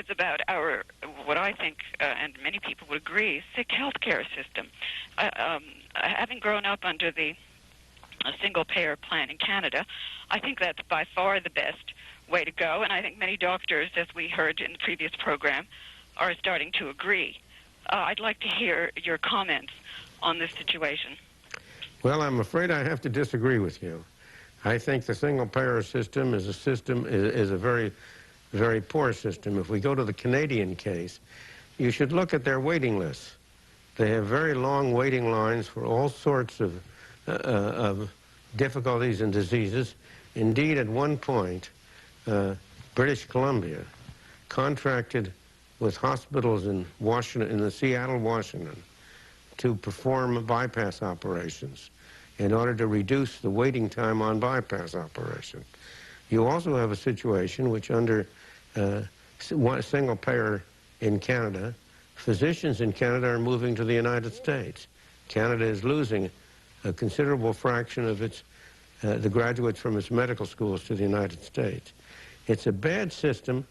is about our, what I think, and many people would agree, sick healthcare system. Having grown up under the single-payer plan in Canada, I think that's by far the best way to go, and I think many doctors, as we heard in the previous program, are starting to agree. I'd like to hear your comments on this situation. Well, I'm afraid I have to disagree with you. I think the single-payer system is a very, very poor system. If we go to the Canadian case, you should look at their waiting lists. They have very long waiting lines for all sorts of difficulties and diseases. Indeed, at one point, British Columbia contracted with hospitals in Washington, in the Seattle, Washington, to perform bypass operations in order to reduce the waiting time on bypass operations. You also have a situation which under single payer in Canada, physicians in Canada are moving to the United States. Canada is losing a considerable fraction of its the graduates from its medical schools to the United States. It's a bad system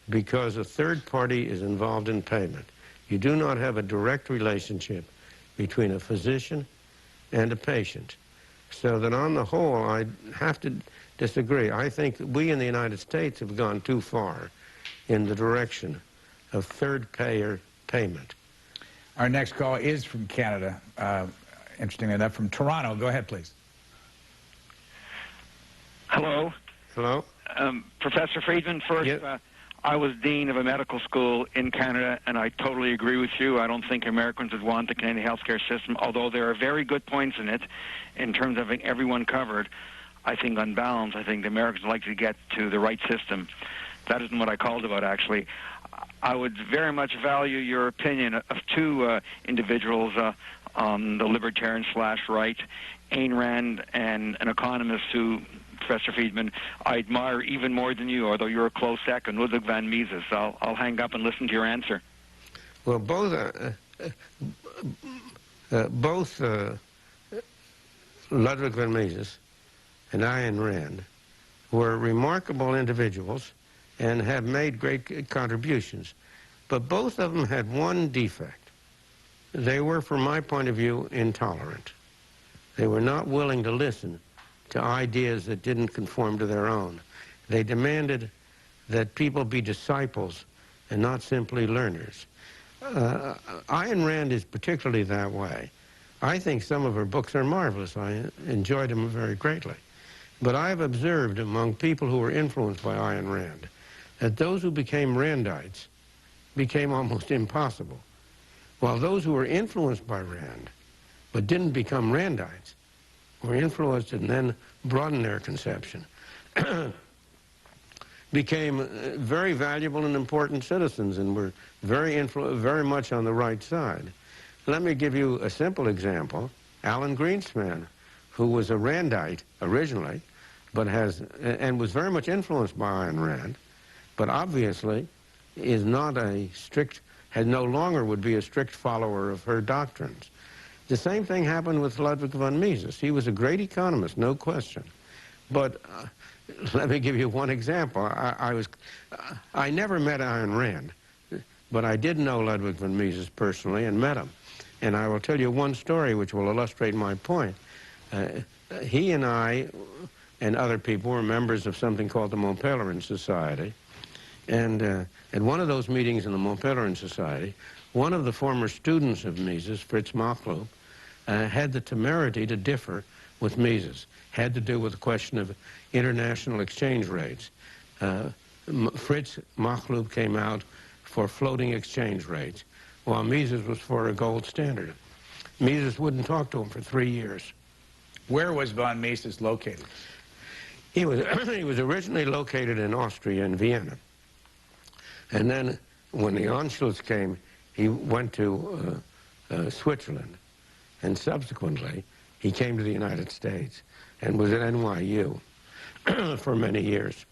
because a third party is involved in payment. You do not have a direct relationship between a physician and a patient. So that on the whole, I have to disagree. I think we in the United States have gone too far in the direction of third payer payment. Our next call is from Canada. Interestingly enough, from Toronto. Go ahead, please. Hello. Hello. Professor Friedman, first, Yep. I was dean of a medical school in Canada, and I totally agree with you. I don't think Americans would want the Canadian healthcare system, although there are very good points in it in terms of having everyone covered. I think on balance, I think the Americans would like to get to the right system. That isn't what I called about, actually. I would very much value your opinion of two individuals on the libertarian/right, Ayn Rand and an economist who, Professor Friedman, I admire even more than you, although you're a close second, Ludwig van Mises. I'll hang up and listen to your answer. Well, both Ludwig van Mises and Ayn Rand were remarkable individuals and have made great contributions. But both of them had one defect. They were, from my point of view, intolerant. They were not willing to listen to ideas that didn't conform to their own. They demanded that people be disciples and not simply learners. Ayn Rand is particularly that way. I think some of her books are marvelous. I enjoyed them very greatly. But I've observed among people who were influenced by Ayn Rand that those who became Randites became almost impossible, while those who were influenced by Rand but didn't become Randites were influenced and then broadened their conception, became very valuable and important citizens and were very much on the right side. Let me give you a simple example. Alan Greenspan, who was a Randite originally, but and was very much influenced by Ayn Rand, but obviously is not a strict, no longer would be a strict follower of her doctrines. The same thing happened with Ludwig von Mises. He was a great economist, no question. But let me give you one example. I never met Ayn Rand, but I did know Ludwig von Mises personally and met him. And I will tell you one story which will illustrate my point. He and I and other people were members of something called the Montpellier Society. And at one of those meetings in the Montpellier Society, one of the former students of Mises, Fritz Machlup, had the temerity to differ with Mises. Had to do with the question of international exchange rates. Fritz Machlup came out for floating exchange rates, while Mises was for a gold standard. Mises wouldn't talk to him for 3 years. Where was von Mises located? He was originally located in Austria, in Vienna. And then when the Anschluss came, he went to Switzerland. And subsequently, he came to the United States and was at NYU for many years.